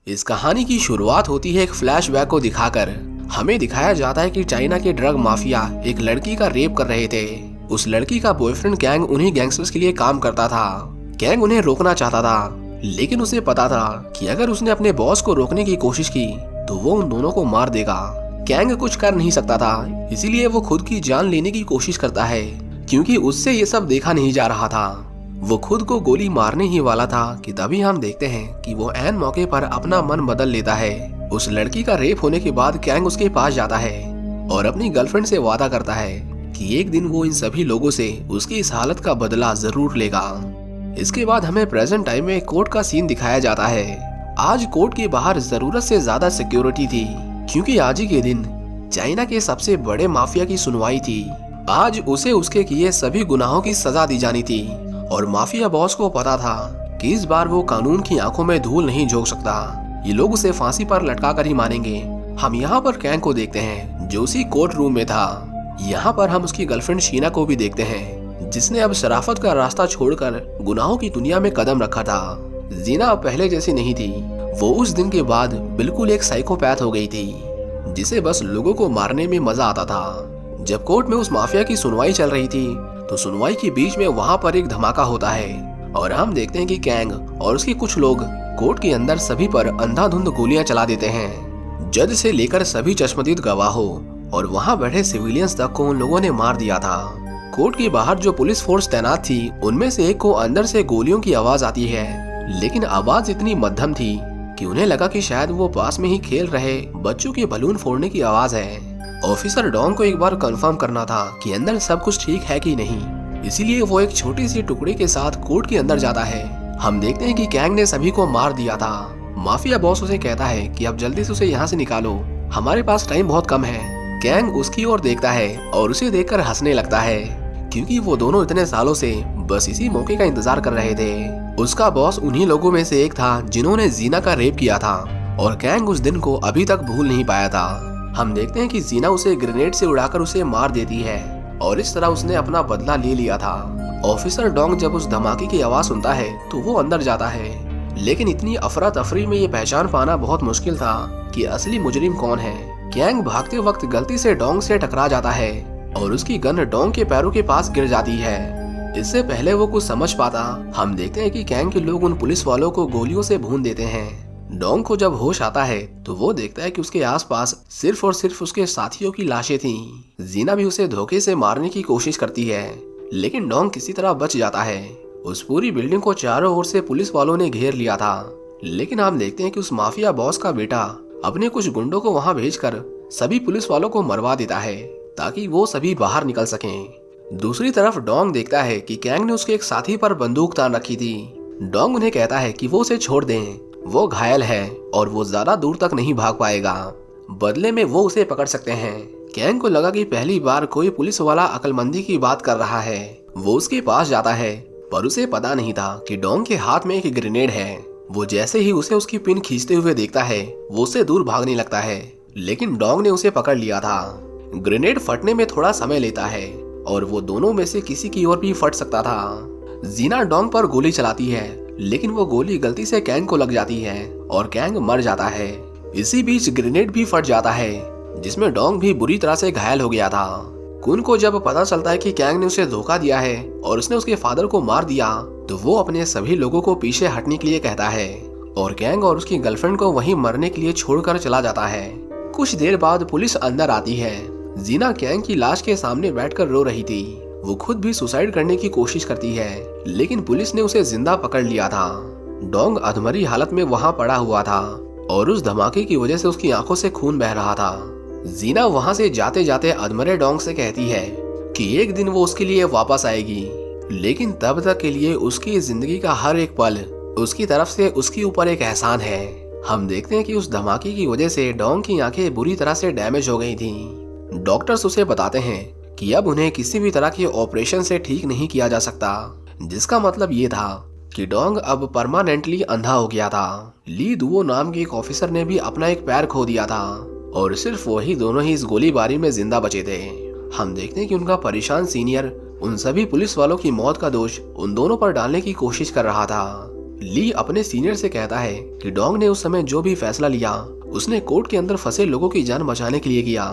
इस कहानी की शुरुआत होती है एक फ्लैशबैक को दिखाकर। हमें दिखाया जाता है कि चाइना के ड्रग माफिया एक लड़की का रेप कर रहे थे। उस लड़की का बॉयफ्रेंड कैंग उन्हीं गैंगस्टर्स के लिए काम करता था। कैंग उन्हें रोकना चाहता था, लेकिन उसे पता था कि अगर उसने अपने बॉस को रोकने की कोशिश की तो वो उन दोनों को मार देगा। कैंग कुछ कर नहीं सकता था, इसीलिए वो खुद की जान लेने की कोशिश करता है, क्योंकि उससे ये सब देखा नहीं जा रहा था। वो खुद को गोली मारने ही वाला था कि तभी हम देखते हैं कि वो ऐन मौके पर अपना मन बदल लेता है। उस लड़की का रेप होने के बाद कैंग उसके पास जाता है और अपनी गर्लफ्रेंड से वादा करता है कि एक दिन वो इन सभी लोगों से उसकी इस हालत का बदला जरूर लेगा। इसके बाद हमें प्रेजेंट टाइम में कोर्ट का सीन दिखाया जाता है। आज कोर्ट के बाहर जरूरत से ज्यादा सिक्योरिटी थी, क्योंकि आज ही के दिन चाइना के सबसे बड़े माफिया की सुनवाई थी। आज उसे उसके किए सभी गुनाहों की सजा दी जानी थी और माफिया बॉस को पता था कि इस बार वो कानून की आंखों में धूल नहीं झोंक सकता। ये लोग उसे फांसी पर लटका कर ही मानेंगे। हम यहाँ पर कैंग को देखते हैं जो उसी कोर्ट रूम में था। यहाँ पर हम उसकी गर्लफ्रेंड शीना को भी देखते हैं, जिसने अब शराफत का रास्ता छोड़कर गुनाहों की दुनिया में कदम रखा था। जीना अब पहले जैसी नहीं थी। वो उस दिन के बाद बिल्कुल एक साइकोपैथ हो गई थी, जिसे बस लोगों को मारने में मजा आता था। जब कोर्ट में उस माफिया की सुनवाई चल रही थी तो सुनवाई के बीच में वहाँ पर एक धमाका होता है और हम देखते हैं कि कैंग और उसके कुछ लोग कोर्ट के अंदर सभी पर अंधाधुंध गोलियां चला देते हैं। जज से लेकर सभी चश्मदीद गवाहों और वहाँ बैठे सिविलियंस तक को उन लोगों ने मार दिया था। कोर्ट के बाहर जो पुलिस फोर्स तैनात थी उनमें से एक को अंदर से गोलियों की आवाज आती है, लेकिन आवाज इतनी मध्यम थी कि उन्हें लगा कि शायद वो पास में ही खेल रहे बच्चों के बलून फोड़ने की आवाज है। ऑफिसर डॉन को एक बार कंफर्म करना था कि अंदर सब कुछ ठीक है कि नहीं, इसीलिए वो एक छोटी सी टुकड़ी के साथ कोर्ट के अंदर जाता है। हम देखते हैं कि कैंग ने सभी को मार दिया था। माफिया बॉस उसे कहता है कि अब जल्दी से उसे यहाँ से निकालो, हमारे पास टाइम बहुत कम है। कैंग उसकी ओर देखता है और उसे देखकर हंसने लगता है, क्योंकि वो दोनों इतने सालों से बस इसी मौके का इंतजार कर रहे थे। उसका बॉस उन्हीं लोगों में से एक था जिन्होंने जीना का रेप किया था और कैंग उस दिन को अभी तक भूल नहीं पाया था। हम देखते हैं कि जीना उसे ग्रेनेड से उड़ाकर उसे मार देती है और इस तरह उसने अपना बदला ले लिया था। ऑफिसर डोंग जब उस धमाके की आवाज सुनता है तो वो अंदर जाता है, लेकिन इतनी अफरा तफरी में ये पहचान पाना बहुत मुश्किल था कि असली मुजरिम कौन है। कैंग भागते वक्त गलती से डोंग से टकरा जाता है और उसकी गन डोंग के पैरों के पास गिर जाती है। इससे पहले वो कुछ समझ पाता, हम देखते हैं कि कैंग के लोग उन पुलिस वालों को गोलियों से भून देते हैं। डोंग को जब होश आता है तो वो देखता है कि उसके आसपास सिर्फ और सिर्फ उसके साथियों की लाशें थीं। जीना भी उसे धोखे से मारने की कोशिश करती है, लेकिन डोंग किसी तरह बच जाता है। उस पूरी बिल्डिंग को चारों ओर से पुलिस वालों ने घेर लिया था, लेकिन हम देखते हैं कि उस माफिया बॉस का बेटा अपने कुछ गुंडों को वहां भेजकर सभी पुलिस वालों को मरवा देता है ताकि वो सभी बाहर निकल सकें। दूसरी तरफ डोंग देखता है कि कैंग ने उसके एक साथी पर बंदूक तान रखी थी। डोंग उन्हें कहता है कि वो उसे छोड़ दें, वो घायल है और वो ज्यादा दूर तक नहीं भाग पाएगा, बदले में वो उसे पकड़ सकते हैं। कैंग को लगा कि पहली बार कोई पुलिस वाला अक्लमंदी की बात कर रहा है। वो उसके पास जाता है, पर उसे पता नहीं था कि डोंग के हाथ में एक ग्रेनेड है। वो जैसे ही उसे उसकी पिन खींचते हुए देखता है वो उससे दूर भागने लगता है, लेकिन डोंग ने उसे पकड़ लिया था। ग्रेनेड फटने में थोड़ा समय लेता है और वो दोनों में से किसी की ओर भी फट सकता था। जीना डोंग पर गोली चलाती है, लेकिन वो गोली गलती से कैंग को लग जाती है और कैंग मर जाता है। इसी बीच ग्रेनेड भी फट जाता है, जिसमें डोंग भी बुरी तरह से घायल हो गया था। कुन को जब पता चलता है कि कैंग ने उसे धोखा दिया है और उसने उसके फादर को मार दिया, तो वो अपने सभी लोगों को पीछे हटने के लिए कहता है और कैंग और उसकी गर्लफ्रेंड को वहीं मरने के लिए छोड़कर चला जाता है। कुछ देर बाद पुलिस अंदर आती है। जीना कैंग की लाश के सामने बैठकर रो रही थी। वो खुद भी सुसाइड करने की कोशिश करती है, लेकिन पुलिस ने उसे जिंदा पकड़ लिया था। डोंग अधमरी हालत में वहां पड़ा हुआ था और उस धमाके की वजह से उसकी आंखों से खून बह रहा था। जीना वहां से जाते जाते अधमरे डोंग से कहती है कि एक दिन वो उसके लिए वापस आएगी, लेकिन तब तक के लिए उसकी जिंदगी का हर एक पल उसकी तरफ से उसके ऊपर एक एहसान है। हम देखते हैं कि उस धमाके की वजह से डोंग की आंखें बुरी तरह से डैमेज हो गई थीं। डॉक्टर्स उसे बताते हैं कि अब उन्हें किसी भी तरह के ऑपरेशन से ठीक नहीं किया जा सकता, जिसका मतलब ये था कि डोंग अब परमानेंटली अंधा हो गया था। ली दुओ नाम के एक ऑफिसर ने भी अपना एक पैर खो दिया था और सिर्फ वही दोनों ही इस गोलीबारी में जिंदा बचे थे। हम देखते हैं कि उनका परेशान सीनियर उन सभी पुलिस वालों की मौत का दोष उन दोनों पर डालने की कोशिश कर रहा था। ली अपने सीनियर से कहता है कि डोंग ने उस समय जो भी फैसला लिया उसने कोर्ट के अंदर फंसे लोगों की जान बचाने के लिए किया।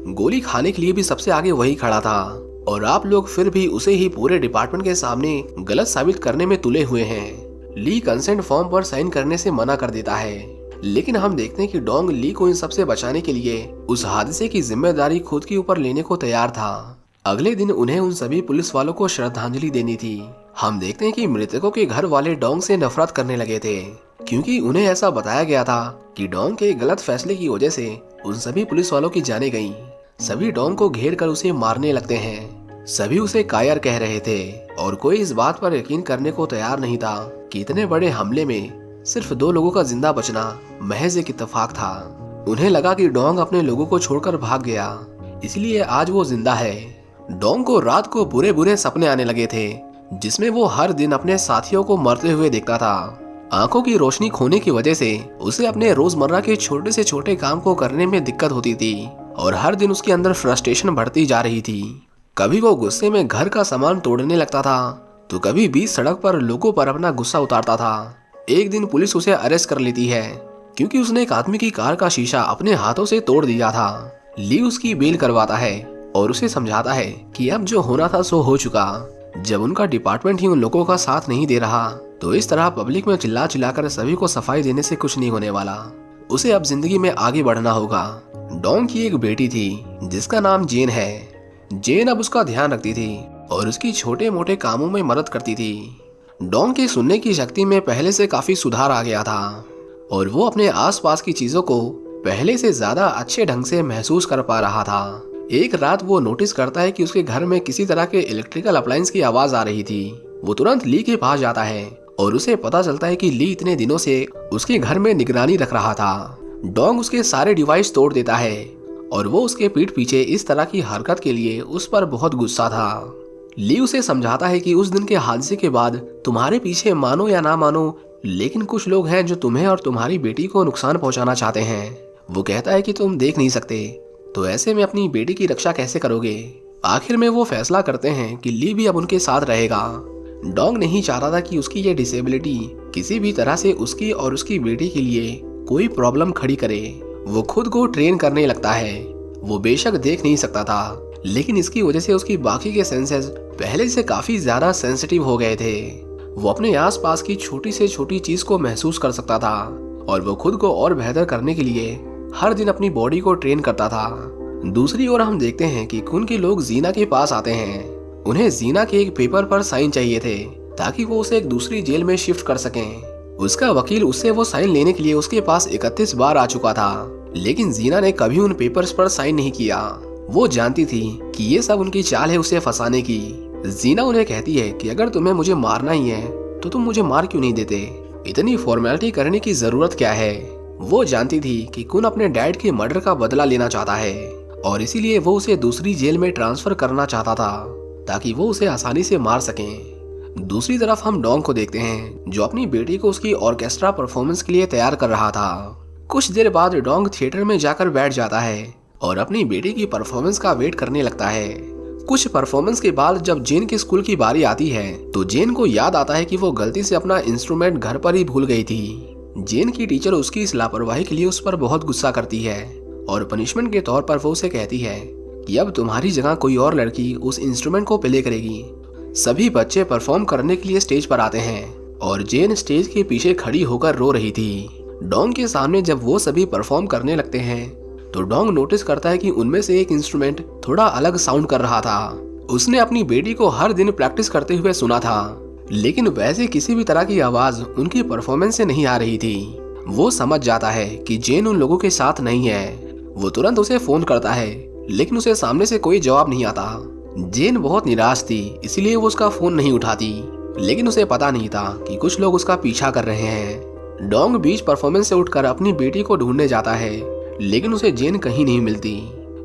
गोली खाने के लिए भी सबसे आगे वही खड़ा था और आप लोग फिर भी उसे ही पूरे डिपार्टमेंट के सामने गलत साबित करने में तुले हुए हैं। ली कंसेंट फॉर्म पर साइन करने से मना कर देता है, लेकिन हम देखते हैं कि डोंग ली को इन सबसे बचाने के लिए उस हादसे की जिम्मेदारी खुद के ऊपर लेने को तैयार था। अगले दिन उन्हें उन सभी पुलिस वालों को श्रद्धांजलि देनी थी। हम देखते हैं कि मृतकों के घर वाले डोंग से नफरत करने लगे थे, क्योंकि उन्हें ऐसा बताया गया था कि डोंग के गलत फैसले की वजह से उन सभी पुलिस वालों की जानें गईं। सभी डोंग को घेर कर उसे मारने लगते हैं। सभी उसे कायर कह रहे थे और कोई इस बात पर यकीन करने को तैयार नहीं था कि इतने बड़े हमले में सिर्फ 2 लोगों का जिंदा बचना महज एक इत्तेफाक था। उन्हें लगा कि डोंग अपने लोगों को छोड़कर भाग गया, इसलिए आज वो जिंदा है। डोंग को रात को बुरे बुरे सपने आने लगे थे, जिसमें वो हर दिन अपने साथियों को मरते हुए देखता था। आंखों की रोशनी खोने की वजह से उसे अपने रोजमर्रा के छोटे से छोटे काम को करने में दिक्कत होती थी और हर दिन उसके अंदर फ्रस्ट्रेशन बढ़ती जा रही थी। कभी वो गुस्से में घर का सामान तोड़ने लगता था, तो कभी बीच सड़क पर लोगों पर अपना गुस्सा उतारता था। एक दिन पुलिस उसे अरेस्ट कर लेती है, क्योंकि उसने एक आदमी की कार का शीशा अपने हाथों से तोड़ दिया था। ली उसकी बेल करवाता है और उसे समझाता है कि अब जो होना था सो हो चुका। जब उनका डिपार्टमेंट ही उन लोगों का साथ नहीं दे रहा, तो इस तरह पब्लिक में चिल्ला चिल्लाकर सभी को सफाई देने से कुछ नहीं होने वाला। उसे अब जिंदगी में आगे बढ़ना होगा। डोंग की एक बेटी थी जिसका नाम जेन है। जेन अब उसका ध्यान रखती थी और उसकी छोटे मोटे कामों में मदद करती थी। डोंग की सुनने की शक्ति में पहले से काफी सुधार आ गया था और वो अपने आसपास की चीजों को पहले से ज्यादा अच्छे ढंग से महसूस कर पा रहा था। एक रात वो नोटिस करता है कि उसके घर में किसी तरह के इलेक्ट्रिकल अप्लायंस की आवाज आ रही थी। वो तुरंत ली के पास जाता है और उसे पता चलता है कि ली इतने दिनों से उसके घर में निगरानी रख रहा था। डोंग उसके सारे डिवाइस तोड़ देता है और वो उसके पीठ पीछे इस तरह की हरकत के लिए उस पर बहुत गुस्सा था। ली उसे समझाता है कि उस दिन के हादसे के बाद तुम्हारे पीछे मानो या ना मानो, लेकिन कुछ लोग हैं जो तुम्हें और तुम्हारी बेटी को नुकसान पहुंचाना चाहते हैं। वो कहता है कि तुम देख नहीं सकते, तो ऐसे में अपनी बेटी की रक्षा कैसे करोगे। आखिर में वो फैसला करते हैं कि ली भी अब उनके साथ रहेगा। डोंग नहीं चाहता था कि उसकी ये डिसेबिलिटी किसी भी तरह से उसकी और उसकी बेटी के लिए कोई प्रॉब्लम खड़ी करे। वो खुद को ट्रेन करने लगता है। वो बेशक देख नहीं सकता था, लेकिन इसकी वजह से उसकी बाकी के सेंसेस पहले से काफी ज्यादा सेंसिटिव हो गए थे। वो अपने आसपास की छोटी से छोटी चीज को महसूस कर सकता था और वो खुद को और बेहतर करने के लिए हर दिन अपनी बॉडी को ट्रेन करता था। दूसरी ओर हम देखते हैं कि कुन के लोग जीना के पास आते हैं। उन्हें जीना के एक पेपर पर साइन चाहिए थे ताकि वो उसे एक दूसरी जेल में शिफ्ट कर सकें। उसका वकील उससे वो साइन लेने के लिए उसके पास 31 बार आ चुका था, लेकिन जीना ने कभी उन पेपर्स पर साइन नहीं किया। वो जानती थी कि ये सब उनकी चाल है उसे फंसाने की। जीना उन्हें कहती है कि अगर तुम्हें मुझे मारना ही है तो तुम मुझे मार क्यों नहीं देते, इतनी फॉर्मेलिटी करने की जरूरत क्या है। वो जानती थी कि कुन अपने डैड के मर्डर का बदला लेना चाहता है और इसीलिए वो उसे दूसरी जेल में ट्रांसफर करना चाहता था ताकि वो उसे आसानी से मार सकें। दूसरी तरफ हम डोंग को देखते हैं जो अपनी बेटी को उसकी ऑर्केस्ट्रा परफॉर्मेंस के लिए तैयार कर रहा था। कुछ देर बाद डोंग थिएटर में जाकर बैठ जाता है और अपनी बेटी की परफॉर्मेंस का वेट करने लगता है। कुछ परफॉर्मेंस के बाद जब जेन के स्कूल की बारी आती है तो जेन को याद आता है कि वो गलती से अपना इंस्ट्रूमेंट घर पर ही भूल गई थी। जेन की टीचर उसकी इस लापरवाही के लिए उस पर बहुत गुस्सा करती है और पनिशमेंट के तौर पर वो उसे कहती है कि अब तुम्हारी जगह कोई और लड़की उस इंस्ट्रूमेंट को प्ले करेगी। सभी बच्चे परफॉर्म करने के लिए स्टेज पर आते हैं और जेन स्टेज के पीछे खड़ी होकर रो रही थी। डोंग के सामने जब वो सभी परफॉर्म करने लगते हैं तो डोंग नोटिस करता है कि उनमें से एक इंस्ट्रूमेंट थोड़ा अलग साउंड कर रहा था। उसने अपनी बेटी को हर दिन प्रैक्टिस करते हुए सुना था, लेकिन वैसे किसी भी तरह की आवाज उनकी परफॉर्मेंस से नहीं आ रही थी। वो समझ जाता है कि जेन उन लोगों के साथ नहीं है। वो तुरंत उसे फोन करता है, लेकिन उसे सामने से कोई जवाब नहीं आता। जेन बहुत निराश थी, इसलिए वो उसका फोन नहीं उठाती, लेकिन उसे पता नहीं था कि कुछ लोग उसका पीछा कर रहे हैं। डोंग बीच परफॉर्मेंस से उठकर अपनी बेटी को ढूंढने जाता है, लेकिन उसे जेन कहीं नहीं मिलती।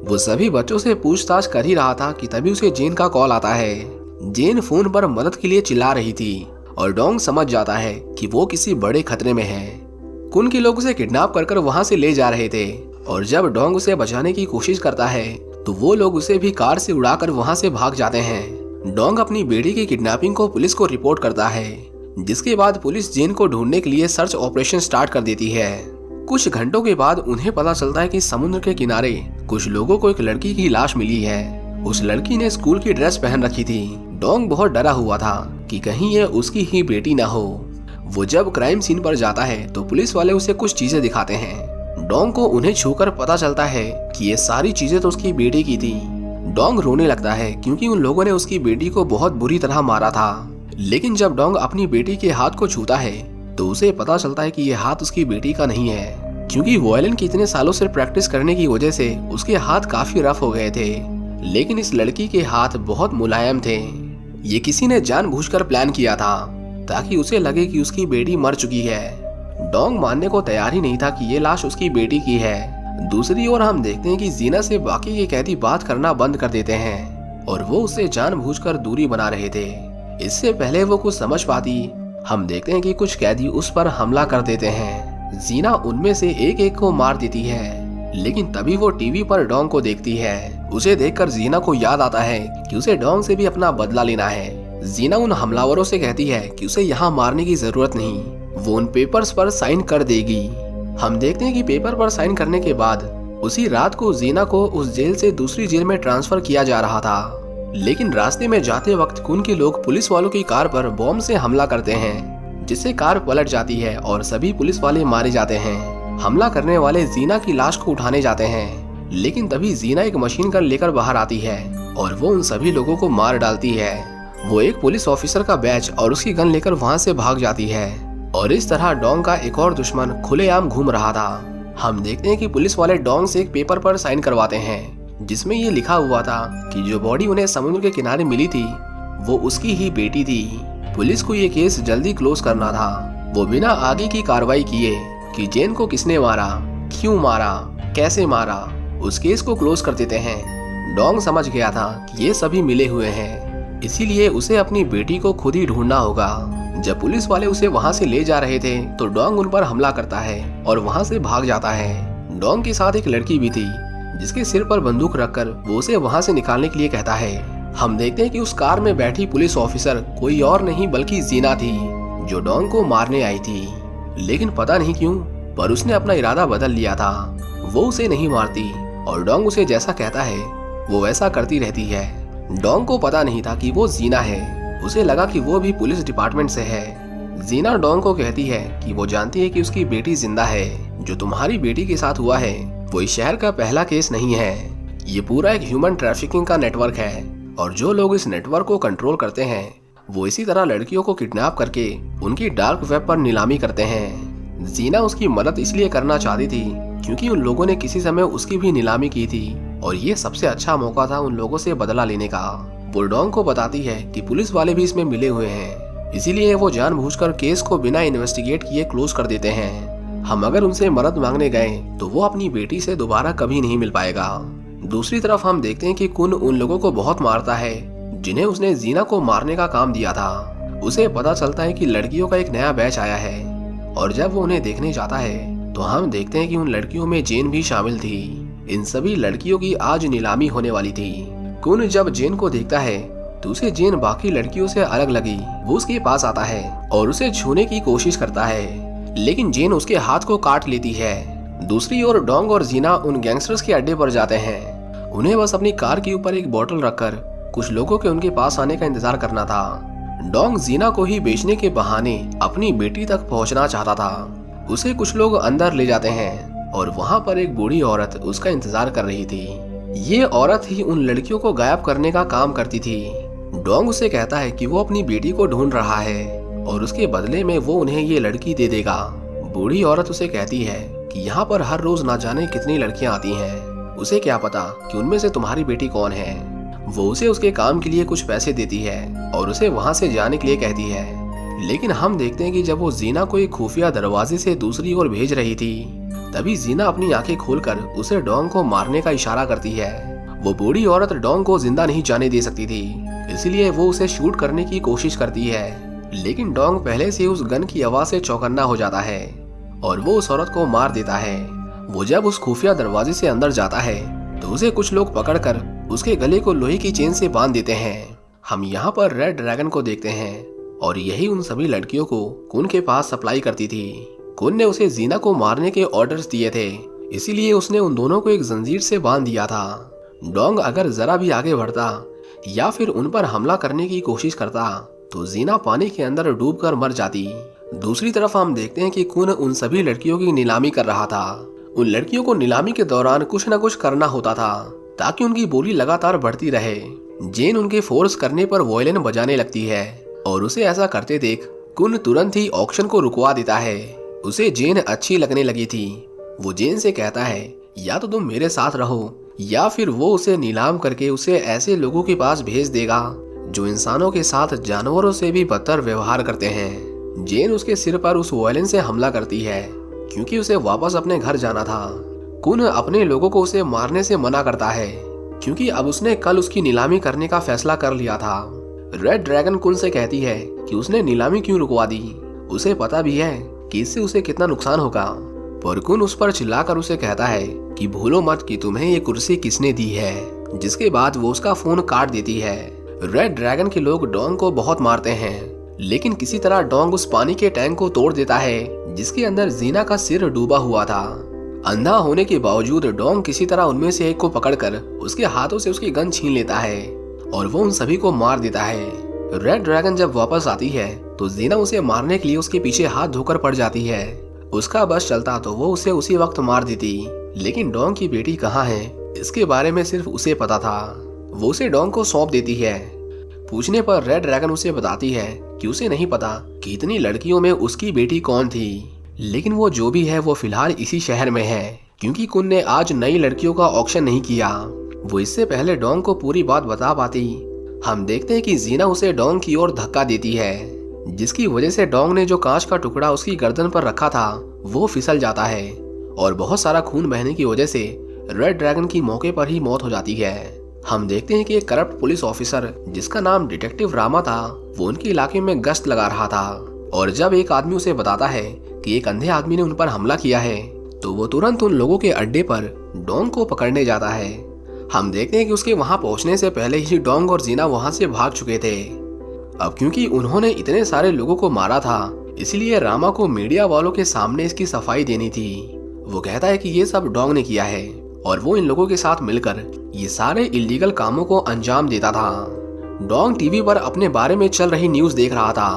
वो सभी बच्चों से पूछताछ कर ही रहा था कि तभी उसे जेन का कॉल आता है। जेन फोन पर मदद के लिए चिल्ला रही थी और डोंग समझ जाता है कि वो किसी बड़े खतरे में है। कुन के लोग उसे किडनैप कर वहां से ले जा रहे थे और जब डोंग उसे बचाने की कोशिश करता है तो वो लोग उसे भी कार से उड़ाकर वहां से भाग जाते हैं। डोंग अपनी बेटी की किडनैपिंग को पुलिस को रिपोर्ट करता है, जिसके बाद पुलिस जेन को ढूंढने के लिए सर्च ऑपरेशन स्टार्ट कर देती है। कुछ घंटों के बाद उन्हें पता चलता है कि समुद्र के किनारे कुछ लोगों को एक लड़की की लाश मिली है। उस लड़की ने स्कूल की ड्रेस पहन रखी थी। डोंग बहुत डरा हुआ था कि कहीं ये उसकी ही बेटी ना हो। वो जब क्राइम सीन पर जाता है तो पुलिस वाले उसे कुछ चीजें दिखाते हैं। डोंग को उन्हें छूकर पता चलता है कि ये सारी चीजें तो उसकी बेटी की थी। डोंग रोने लगता है क्योंकि उन लोगों ने उसकी बेटी को बहुत बुरी तरह मारा था। लेकिन जब डोंग अपनी बेटी के हाथ को छूता है तो उसे पता चलता है कि ये हाथ उसकी बेटी का नहीं है, क्योंकि वॉयलिन की इतने सालों से प्रैक्टिस करने की वजह से उसके हाथ काफी रफ हो गए थे। लेकिन इस लड़की के हाथ बहुत मुलायम थे। ये किसी ने जानबूझकर प्लान किया था ताकि उसे लगे कि उसकी बेटी मर चुकी है। डोंग मानने को तैयार ही नहीं था कि ये लाश उसकी बेटी की है। दूसरी ओर हम देखते हैं कि जीना से बाकी के कैदी बात करना बंद कर देते हैं और वो उससे जानबूझकर दूरी बना रहे थे। इससे पहले वो कुछ समझ पाती, हम देखते हैं कि कुछ कैदी उस पर हमला कर देते हैं। जीना उनमें से एक एक को मार देती है, लेकिन तभी वो टीवी पर डोंग को देखती है। उसे देखकर जीना को याद आता है कि उसे डोंग से भी अपना बदला लेना है। जीना उन हमलावरों से कहती है कि उसे यहाँ मारने की जरूरत नहीं, वो उन पेपर्स पर साइन कर देगी। हम देखते हैं कि पेपर पर साइन करने के बाद उसी रात को जीना को उस जेल से दूसरी जेल में ट्रांसफर किया जा रहा था। लेकिन रास्ते में जाते वक्त खून के लोग पुलिस वालों की कार पर बॉम्ब से हमला करते हैं, जिससे कार पलट जाती है और सभी पुलिस वाले मारे जाते हैं। हमला करने वाले जीना की लाश को उठाने जाते हैं, लेकिन तभी जीना एक मशीन गन लेकर बाहर आती है और वो उन सभी लोगों को मार डालती है। वो एक पुलिस ऑफिसर का बैच और उसकी गन लेकर वहाँ से भाग जाती है और इस तरह डोंग का एक और दुश्मन खुलेआम घूम रहा था। हम देखते हैं कि पुलिस वाले डोंग से एक पेपर पर साइन करवाते हैं जिसमें ये लिखा हुआ था कि जो बॉडी उन्हें समुद्र के किनारे मिली थी वो उसकी ही बेटी थी। पुलिस को ये केस जल्दी क्लोज करना था। वो बिना आगे की कार्रवाई किए कि जेन को किसने मारा, क्यों मारा, कैसे मारा, उस केस को क्लोज कर देते हैं। डोंग समझ गया था कि ये सभी मिले हुए हैं, इसीलिए उसे अपनी बेटी को खुद ही ढूंढना होगा। जब पुलिस वाले उसे वहाँ से ले जा रहे थे तो डोंग उन पर हमला करता है और वहाँ से भाग जाता है। डोंग के साथ एक लड़की भी थी जिसके सिर पर बंदूक रखकर वो उसे वहाँ से निकालने के लिए कहता है। हम देखते हैं कि उस कार में बैठी पुलिस ऑफिसर कोई और नहीं बल्कि जीना थी, जो डोंग को मारने आई थी। लेकिन पता नहीं क्यों पर उसने अपना इरादा बदल लिया था। वो उसे नहीं मारती और डोंग उसे जैसा कहता है वो वैसा करती रहती है। डोंग को पता नहीं था कि वो जीना है। उसे लगा कि वो भी पुलिस डिपार्टमेंट से है। जीना डोंग को कहती है कि वो जानती है कि उसकी बेटी जिंदा है। जो तुम्हारी बेटी के साथ हुआ है वो इस शहर का पहला केस नहीं है। ये पूरा एक ह्यूमन ट्रैफिकिंग का नेटवर्क है और जो लोग इस नेटवर्क को कंट्रोल करते हैं वो इसी तरह लड़कियों को किडनैप करके उनकी डार्क वेब पर नीलामी करते हैं। जीना उसकी मदद इसलिए करना चाहती थी क्योंकि उन लोगों ने किसी समय उसकी भी नीलामी की थी और ये सबसे अच्छा मौका था उन लोगों से बदला लेने का। वो डोंग को बताती है कि पुलिस वाले भी इसमें मिले हुए हैं, इसीलिए वो जानबूझकर केस को बिना इन्वेस्टिगेट किए क्लोज कर देते हैं। हम अगर उनसे मदद मांगने गए तो वो अपनी बेटी से दोबारा कभी नहीं मिल पाएगा। दूसरी तरफ हम देखते हैं कि कुन उन लोगों को बहुत मारता है जिन्हें उसने जीना को मारने का काम दिया था। उसे पता चलता है कि लड़कियों का एक नया बैच आया है और जब वो उन्हें देखने जाता है तो हम देखते हैं कि उन लड़कियों में जेन भी शामिल थी। इन सभी लड़कियों की आज नीलामी होने वाली थी। कुन जब जेन को देखता है तो उसे जेन बाकी लड़कियों से अलग लगी। वो उसके पास आता है और उसे छूने की कोशिश करता है, लेकिन जेन उसके हाथ को काट लेती है। दूसरी ओर डोंग और जीना उन गैंगस्टर्स के अड्डे पर जाते हैं। उन्हें बस अपनी कार के ऊपर एक बोतल रखकर कुछ लोगों के उनके पास आने का इंतजार करना था। डोंग जीना को ही बेचने के बहाने अपनी बेटी तक पहुंचना चाहता था। उसे कुछ लोग अंदर ले जाते हैं और वहां पर एक बूढ़ी औरत उसका इंतजार कर रही थी। ये औरत ही उन लड़कियों को गायब करने का काम करती थी। डोंग उसे कहता है कि वो अपनी बेटी को ढूंढ रहा है और उसके बदले में वो उन्हें ये लड़की दे देगा। बूढ़ी औरत उसे कहती है कि यहाँ पर हर रोज ना जाने कितनी लड़कियां आती हैं, उसे क्या पता कि उनमें से तुम्हारी बेटी कौन है। वो उसे उसके काम के लिए कुछ पैसे देती है और उसे वहाँ से जाने के लिए कहती है। लेकिन हम देखते हैं कि जब वो जीना को एक खुफिया दरवाजे से दूसरी ओर भेज रही थी तभी जीना अपनी आंखें खोलकर उसे डोंग को मारने का इशारा करती है। वो बूढ़ी औरत डोंग को जिंदा नहीं जाने दे सकती थी, इसलिए वो उसे शूट करने की कोशिश करती है। लेकिन डोंग पहले से उस गन की आवाज से चौकन्ना हो जाता है और वो उस औरत को मार देता है। वो जब उस खुफिया दरवाजे से अंदर जाता है तो उसे कुछ लोग पकड़कर उसके गले को लोहे की चेन से बांध देते हैं। हम यहाँ पर रेड ड्रैगन को देखते हैं। और यही उन सभी लड़कियों को कुन के पास सप्लाई करती थी। कुन ने उसे जीना को मारने के ऑर्डर्स दिए थे, इसीलिए उसने उन दोनों को एक जंजीर से बांध दिया था। डोंग अगर जरा भी आगे बढ़ता या फिर उन पर हमला करने की कोशिश करता तो जीना पानी के अंदर डूबकर मर जाती। दूसरी तरफ हम देखते हैं कि कुन उन सभी लड़कियों की नीलामी कर रहा था। उन लड़कियों को नीलामी के दौरान कुछ न कुछ करना होता था ताकि उनकी बोली लगातार बढ़ती रहे। जेन उनके फोर्स करने पर वॉयलिन बजाने लगती है और उसे ऐसा करते देख कुन तुरंत ही ऑक्शन को रुकवा देता है। उसे जेन अच्छी लगने लगी थी। वो जेन से कहता है या तो तुम मेरे साथ रहो या फिर वो उसे नीलाम करके उसे ऐसे लोगों के पास भेज देगा जो इंसानों के साथ जानवरों से भी बदतर व्यवहार करते हैं। जेन उसके सिर पर उस वॉयलिन से हमला करती है क्योंकि उसे वापस अपने घर जाना था। कुन अपने लोगों को उसे मारने से मना करता है क्योंकि अब उसने कल उसकी नीलामी करने का फैसला कर लिया था। रेड ड्रैगन कुन से कहती है कि उसने नीलामी क्यों रुकवा दी। उसे पता भी है कि इससे उसे कितना नुकसान होगा, पर कुन उस पर चिल्लाकर उसे कहता है कि भूलो मत कि तुम्हें ये कुर्सी किसने दी है। जिसके बाद वो उसका फोन काट देती है। रेड ड्रैगन के लोग डोंग को बहुत मारते हैं, लेकिन किसी तरह डोंग उस पानी के टैंक को तोड़ देता है जिसके अंदर जीना का सिर डूबा हुआ था। अंधा होने के बावजूद डोंग किसी तरह उनमें से एक को पकड़कर उसके हाथों से उसकी गन छीन लेता है और वो उन सभी को मार देता है। रेड ड्रैगन जब वापस आती है तो जीना उसे मारने के लिए उसके पीछे हाथ धोकर पड़ जाती है। उसका बस चलता तो वो उसे उसी वक्त मार देती, लेकिन डोंग की बेटी कहाँ है इसके बारे में सिर्फ उसे पता था। वो उसे डोंग को सौंप देती है। पूछने पर रेड ड्रैगन उसे बताती है कि उसे नहीं पता कि इतनी लड़कियों में उसकी बेटी कौन थी, लेकिन वो जो भी है वो फिलहाल इसी शहर में है क्योंकि कुन ने आज नई लड़कियों का ऑक्शन नहीं किया। वो इससे पहले डोंग को पूरी बात बता पाती। हम देखते हैं कि जीना उसे डोंग की ओर धक्का देती है, जिसकी वजह से डोंग ने जो कांच का टुकड़ा उसकी गर्दन पर रखा था वो फिसल जाता है और बहुत सारा खून बहने की वजह से रेड ड्रैगन की मौके पर ही मौत हो जाती है। हम देखते हैं कि एक करप्ट पुलिस ऑफिसर जिसका नाम डिटेक्टिव रामा था वो उनके इलाके में गश्त लगा रहा था और जब एक आदमी उसे बताता है कि एक अंधे आदमी ने उन पर हमला किया है तो वो तुरंत उन लोगों के अड्डे पर डोंग को पकड़ने जाता है। हम देखते हैं कि उसके वहां पहुंचने से पहले ही डोंग और जीना वहां से भाग चुके थे। अब क्योंकि उन्होंने इतने सारे लोगों को मारा था इसलिए रामा को मीडिया वालों के सामने इसकी सफाई देनी थी। वो कहता है कि ये सब डोंग ने किया है और वो इन लोगों के साथ मिलकर ये सारे इलीगल कामों को अंजाम देता था। डोंग टीवी पर अपने बारे में चल रही न्यूज देख रहा था।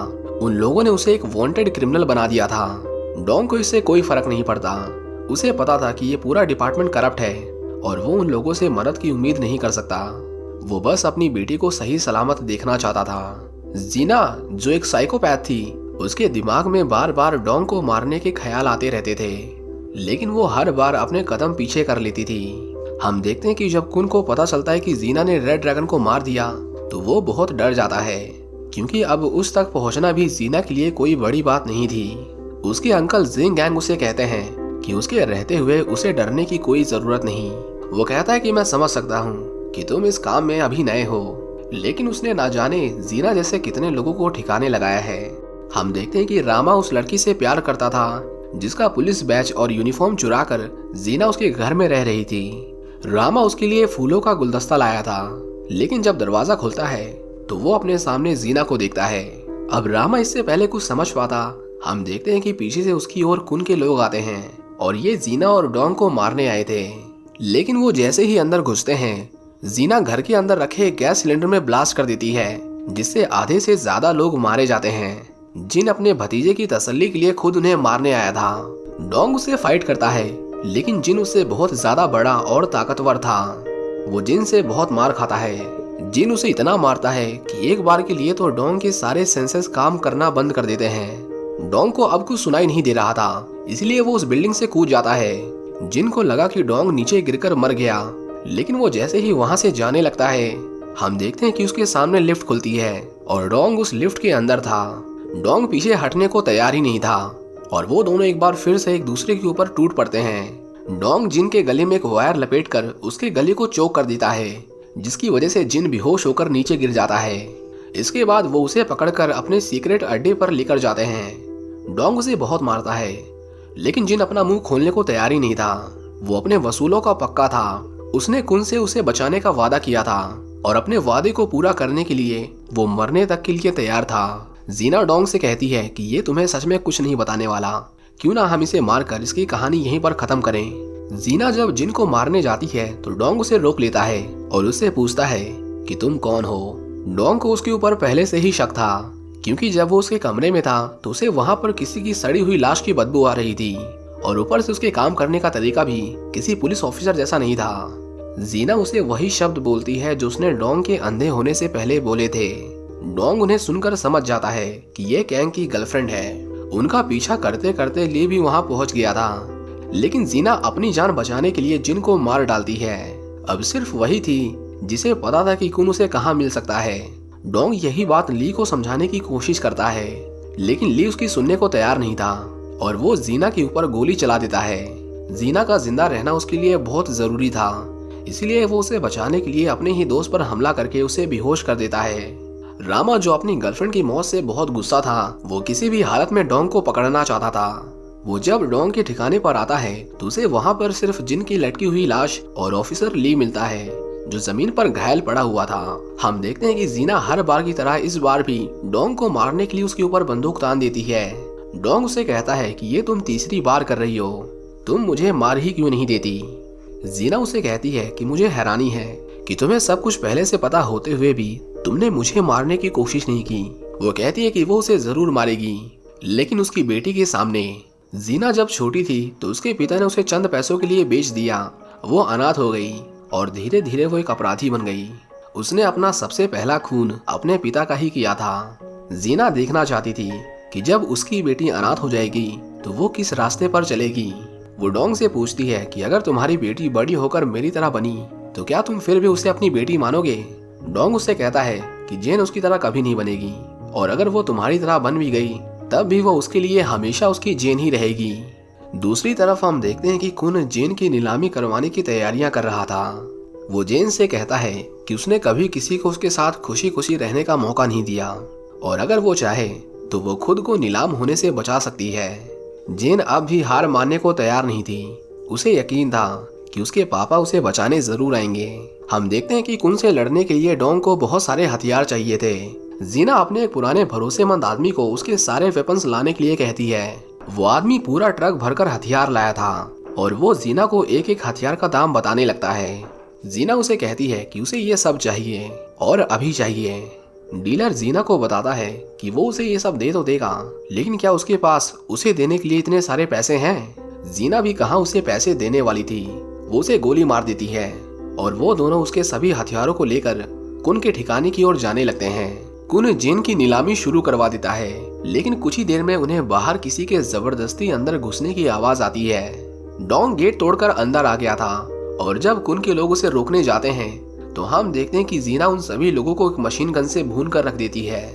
उन लोगों ने उसे एक वांटेड क्रिमिनल बना दिया था। डोंग को इससे कोई फर्क नहीं पड़ता। उसे पता था कि ये पूरा डिपार्टमेंट करप्ट है और वो उन लोगों से मदद की उम्मीद नहीं कर सकता। वो बस अपनी बेटी को सही सलामत देखना चाहता था। जीना जो एक साइकोपैथ थी, उसके दिमाग में बार बार डोंग को मारने के ख्याल आते रहते थे, लेकिन वो हर बार अपने कदम पीछे कर लेती थी। हम देखते हैं कि जब कुन को पता चलता है कि जीना ने रेड ड्रैगन को मार दिया तो वो बहुत डर जाता है क्योंकि अब उस तक पहुंचना भी जीना के लिए कोई बड़ी बात नहीं थी। उसके अंकल जिंग गैंग उसे कहते हैं कि उसके रहते हुए उसे डरने की कोई जरूरत नहीं। वो कहता है कि मैं समझ सकता हूँ कि तुम इस काम में अभी नए हो, लेकिन उसने ना जाने जीना जैसे कितने लोगों को ठिकाने लगाया है। हम देखते हैं कि रामा उस लड़की से प्यार करता था जिसका पुलिस बैच और यूनिफॉर्म चुराकर जीना उसके घर में रह रही थी। रामा उसके लिए फूलों का गुलदस्ता लाया था, लेकिन जब दरवाजा खुलता है तो वो अपने सामने जीना को देखता है। अब रामा इससे पहले कुछ समझ पाता। हम देखते हैं कि पीछे से उसकी ओर कुन के लोग आते हैं और ये जीना और डोंग को मारने आए थे, लेकिन वो जैसे ही अंदर घुसते हैं जीना घर के अंदर रखे गैस सिलेंडर में ब्लास्ट कर देती है, जिससे आधे से ज्यादा लोग मारे जाते हैं। जिन अपने भतीजे की तसल्ली के लिए खुद उन्हें मारने आया था। डोंग उससे फाइट करता है, लेकिन जिन उससे बहुत ज्यादा बड़ा और ताकतवर था। वो जिन से बहुत मार खाता है। जिन उसे इतना मारता है कि एक बार के लिए तो डोंग के सारे सेंसेस काम करना बंद कर देते हैं। डोंग को अब कुछ सुनाई नहीं दे रहा था, इसलिए वो उस बिल्डिंग से कूद जाता है। जिन को लगा कि डोंग नीचे गिरकर मर गया, लेकिन वो जैसे ही वहां से जाने लगता है हम देखते हैं कि उसके सामने लिफ्ट खुलती है और डोंग उस लिफ्ट के अंदर था। डोंग पीछे हटने को तैयार ही नहीं था और वो दोनों एक बार फिर से एक दूसरे के ऊपर टूट पड़ते हैं। डोंग जिन के गले में एक वायर लपेटकर उसके गले को चोक कर देता है, जिसकी वजह से जिन बेहोश होकर नीचे गिर जाता है। इसके बाद वो उसे पकड़कर अपने सीक्रेट अड्डे पर लेकर जाते हैं। डोंग उसे बहुत मारता है, लेकिन जिन अपना मुंह खोलने को तैयार ही नहीं था। वो अपने वसूलों का पक्का था। उसने कुन से उसे बचाने का वादा किया था और अपने वादे को पूरा करने के लिए वो मरने तक के लिए तैयार था। जीना डोंग से कहती है कि ये तुम्हें सच में कुछ नहीं बताने वाला, क्यों ना हम इसे मारकर इसकी कहानी यहीं पर खत्म करें। जीना जब जिन को मारने जाती है तो डोंग उसे रोक लेता है और उससे पूछता है कि तुम कौन हो। डोंग को उसके ऊपर पहले से ही शक था, क्योंकि जब वो उसके कमरे में था तो उसे वहां पर किसी की सड़ी हुई लाश की बदबू आ रही थी और ऊपर से उसके काम करने का तरीका भी किसी पुलिस ऑफिसर जैसा नहीं था। जीना उसे वही शब्द बोलती है जो उसने डोंग के अंधे होने से पहले बोले थे। डोंग उन्हें सुनकर समझ जाता है कि ये कैंग की गर्लफ्रेंड है। उनका पीछा करते करते ली भी वहां पहुंच गया था, लेकिन जीना अपनी जान बचाने के लिए जिन को मार डालती है। अब सिर्फ वही थी जिसे पता था कि कुन उसे कहाँ मिल सकता है। डोंग यही बात ली को समझाने की कोशिश करता है, लेकिन ली उसकी सुनने को तैयार नहीं था और वो जीना के ऊपर गोली चला देता है। जीना का जिंदा रहना उसके लिए बहुत जरूरी था, इसलिए वो उसे बचाने के लिए अपने ही दोस्त पर हमला करके उसे बेहोश कर देता है। रामा, जो अपनी गर्लफ्रेंड की मौत से बहुत गुस्सा था, वो किसी भी हालत में डोंग को पकड़ना चाहता था। वो जब डोंग के ठिकाने पर आता है तो उसे वहाँ पर सिर्फ जिन की लटकी हुई लाश और ऑफिसर ली मिलता है, जो जमीन पर घायल पड़ा हुआ था। हम देखते हैं कि जीना हर बार की तरह इस बार भी डोंग को मारने के लिए उसके ऊपर बंदूक तान देती है। डोंग उसे कहता है कि ये तुम तीसरी बार कर रही हो, तुम मुझे मार ही क्यों नहीं देती। जीना उसे कहती है कि मुझे हैरानी है कि तुम्हें सब कुछ पहले से पता होते हुए भी तुमने मुझे मारने की कोशिश नहीं की। वो कहती है कि वो उसे जरूर मारेगी, लेकिन उसकी बेटी के सामने। जीना जब छोटी थी तो उसके पिता ने उसे चंद पैसों के लिए बेच दिया। वो अनाथ हो गई और धीरे धीरे वो एक अपराधी बन गई। उसने अपना सबसे पहला खून अपने पिता का ही किया था। जीना देखना चाहती थी कि जब उसकी बेटी अनाथ हो जाएगी तो वो किस रास्ते पर चलेगी। वो डोंग से पूछती है कि अगर तुम्हारी बेटी बड़ी होकर मेरी तरह बनी तो क्या तुम फिर भी उसे अपनी बेटी मानोगे। डोंग उससे कहता है कि जेन उसकी तरह कभी नहीं बनेगी, और अगर वो तुम्हारी तरह बन भी गई तब भी वो उसके लिए हमेशा उसकी जेन ही रहेगी। दूसरी तरफ हम देखते हैं कि कुन जेन की नीलामी करवाने की तैयारियां कर रहा था। वो जेन से कहता है कि उसने कभी किसी को उसके साथ खुशी खुशी रहने का मौका नहीं दिया, और अगर वो चाहे तो वो खुद को नीलाम होने से बचा सकती है। जेन अब भी हार मानने को तैयार नहीं थी। उसे यकीन था कि उसके पापा उसे बचाने जरूर आएंगे। हम देखते हैं कि कुन से लड़ने के लिए डोंग को बहुत सारे हथियार चाहिए थे। जीना अपने एक पुराने भरोसेमंद आदमी को उसके सारे वेपन्स लाने के लिए कहती है। वो आदमी पूरा ट्रक भरकर हथियार लाया था और वो जीना को एक एक हथियार का दाम बताने लगता है। जीना उसे कहती है कि उसे ये सब चाहिए और अभी चाहिए। डीलर जीना को बताता है कि वो उसे ये सब दे तो देगा, लेकिन क्या उसके पास उसे देने के लिए इतने सारे पैसे हैं। जीना भी कहाँ उसे पैसे देने वाली थी। वो उसे गोली मार देती है और वो दोनों उसके सभी हथियारों को लेकर कुन के ठिकाने की ओर जाने लगते हैं। कुन जेन की नीलामी शुरू करवा देता है, लेकिन कुछ ही देर में उन्हें बाहर किसी के जबरदस्ती अंदर घुसने की आवाज आती है। डोंग गेट तोड़कर अंदर आ गया था और जब कुन के लोग उसे रोकने जाते हैं तो हम देखते हैं कि जीना उन सभी लोगों को एक मशीन गन से भून कर रख देती है।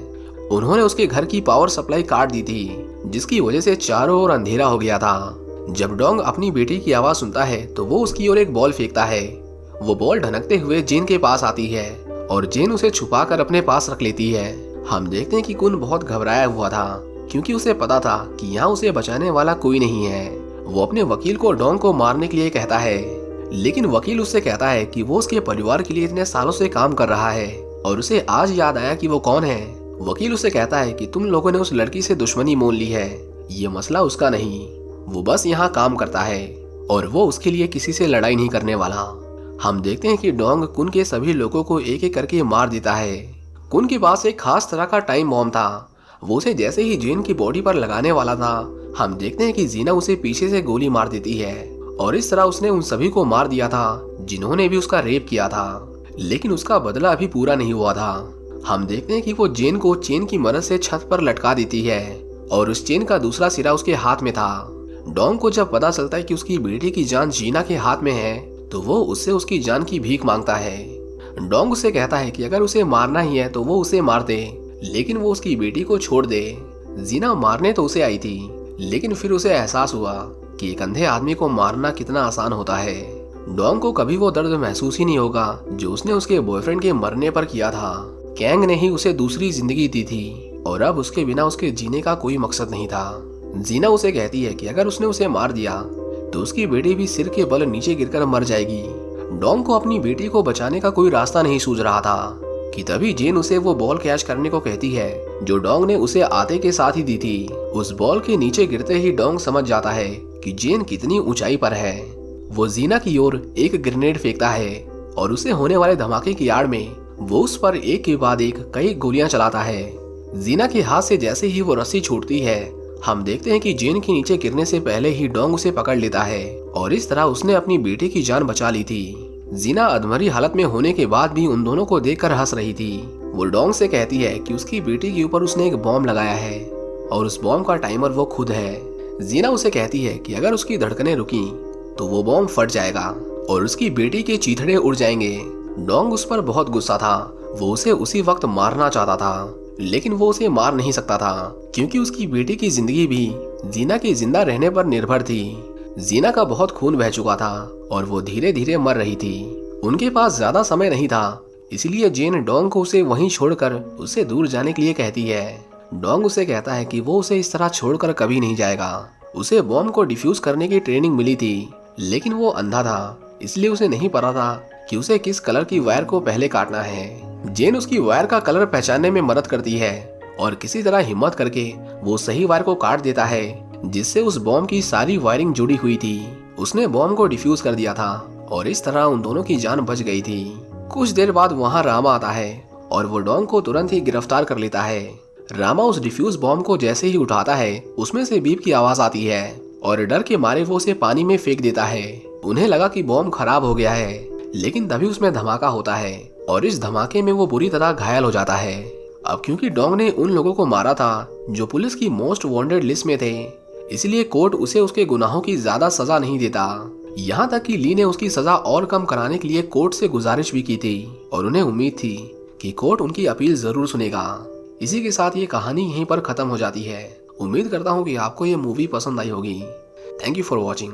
उन्होंने उसके घर की पावर सप्लाई काट दी थी, जिसकी वजह से चारों ओर अंधेरा हो गया था। जब डोंग अपनी बेटी की आवाज सुनता है तो वो उसकी ओर एक बॉल फेंकता है। वो बॉल ढनकते हुए जेन के पास आती है और जेन उसे छुपाकर अपने पास रख लेती है। हम देखते हैं कि कुन बहुत घबराया हुआ था, क्योंकि उसे पता था कि यहाँ उसे बचाने वाला कोई नहीं है। वो अपने वकील को डोंग को मारने के लिए कहता है, लेकिन वकील उससे कहता है कि वो उसके परिवार के लिए इतने सालों से काम कर रहा है और उसे आज याद आया कि वो कौन है। वकील उसे कहता है कि तुम लोगों ने उस लड़की से दुश्मनी मोल ली है, ये मसला उसका नहीं, वो बस यहाँ काम करता है और वो उसके लिए किसी से लड़ाई नहीं करने वाला। हम देखते हैं कि डोंग कुन के सभी लोगों को एक एक करके मार देता है। कुन के पास एक खास तरह का टाइम बॉम्ब था। वो उसे जैसे ही जेन की बॉडी पर लगाने वाला था, हम देखते हैं कि जीना उसे पीछे से गोली मार देती है और इस तरह उसने उन सभी को मार दिया था जिन्होंने भी उसका रेप किया था। लेकिन उसका बदला अभी पूरा नहीं हुआ था। हम देखते हैं कि वो जेन को चेन की मदद से छत पर लटका देती है और उस चेन का दूसरा सिरा उसके हाथ में था। डोंग को जब पता चलता है कि उसकी बेटी की जान जीना के हाथ में है तो वो उससे उसकी जान की भीख मांगता है। डोंग उसे कहता है कि अगर उसे मारना ही है तो वो उसे मार दे, लेकिन वो उसकी बेटी को छोड़ दे। जीना मारने तो उसे आई थी, लेकिन फिर उसे एहसास हुआ कि एक अंधे आदमी को मारना कितना आसान होता है। डोंग को कभी वो दर्द महसूस ही नहीं होगा जो उसने उसके बॉयफ्रेंड के मरने पर किया था। कैंग ने ही उसे दूसरी जिंदगी दी थी और अब उसके बिना उसके जीने का कोई मकसद नहीं था। जीना उसे कहती है कि अगर उसने उसे मार दिया तो उसकी बेटी भी सिर के बल नीचे गिरकर मर जाएगी। डोंग को अपनी बेटी को बचाने का कोई रास्ता नहीं सूझ रहा था कि तभी जेन उसे वो बॉल कैच करने को कहती है जो डोंग ने उसे आते के साथ ही दी थी। उस बॉल के नीचे गिरते ही डोंग समझ जाता है कि जेन कितनी ऊंचाई पर है। वो जीना की ओर एक ग्रेनेड फेंकता है और उसे होने वाले धमाके की आड़ में वो उस पर एक के बाद एक कई गोलियां चलाता है। जीना के हाथ से जैसे ही वो रस्सी छूटती है, हम देखते हैं कि जेन के नीचे गिरने से पहले ही डोंग उसे पकड़ लेता है और इस तरह उसने अपनी बेटी की जान बचा ली थी। जीना अधमरी हालत में होने के बाद भी उन दोनों को देखकर हंस रही थी। वो डोंग से कहती है कि उसकी बेटी के ऊपर उसने एक बॉम्ब लगाया है और उस बॉम्ब का टाइमर वो खुद है। जीना उसे कहती है कि अगर उसकी धड़कनें रुकी तो वो बॉम्ब फट जाएगा और उसकी बेटी के चीथड़े उड़ जाएंगे। डोंग उस पर बहुत गुस्सा था। वो उसे उसी वक्त मारना चाहता था, लेकिन वो उसे मार नहीं सकता था क्योंकि उसकी बेटी की जिंदगी भी जीना के जिंदा रहने पर निर्भर थी। जीना का बहुत खून बह चुका था और वो धीरे धीरे मर रही थी। उनके पास ज्यादा समय नहीं था, इसलिए जेन डोंग को उसे वहीं छोड़कर उससे दूर जाने के लिए कहती है। डोंग उसे कहता है कि वो उसे इस तरह छोड़कर कभी नहीं जाएगा। उसे बॉम्ब को डिफ्यूज करने की ट्रेनिंग मिली थी, लेकिन वो अंधा था, इसलिए उसे नहीं पता था कि उसे किस कलर की वायर को पहले काटना है। जेन उसकी वायर का कलर पहचानने में मदद करती है और किसी तरह हिम्मत करके वो सही वायर को काट देता है, जिससे उस बॉम्ब की सारी वायरिंग जुड़ी हुई थी। उसने बॉम्ब को डिफ्यूज कर दिया था और इस तरह उन दोनों की जान बच गई थी। कुछ देर बाद वहाँ रामा आता है और वो डोंग को तुरंत ही गिरफ्तार कर लेता है। रामा उस डिफ्यूज बॉम्ब को जैसे ही उठाता है, उसमें से बीप की आवाज आती है और डर के मारे वो उसे पानी में फेंक देता है। उन्हें लगा कि बॉम्ब खराब हो गया है, लेकिन तभी उसमें धमाका होता है और इस धमाके में वो बुरी तरह घायल हो जाता है। अब क्योंकि डोंग ने उन लोगों को मारा था जो पुलिस की मोस्ट वांटेड लिस्ट में थे, इसलिए कोर्ट उसे उसके गुनाहों की ज्यादा सजा नहीं देता। यहाँ तक कि ली ने उसकी सजा और कम कराने के लिए कोर्ट से गुजारिश भी की थी और उन्हें उम्मीद थी कि कोर्ट उनकी अपील जरूर सुनेगा। इसी के साथ ये कहानी यहीं पर खत्म हो जाती है। उम्मीद करता हूँ कि आपको ये मूवी पसंद आई होगी। Thank you for watching.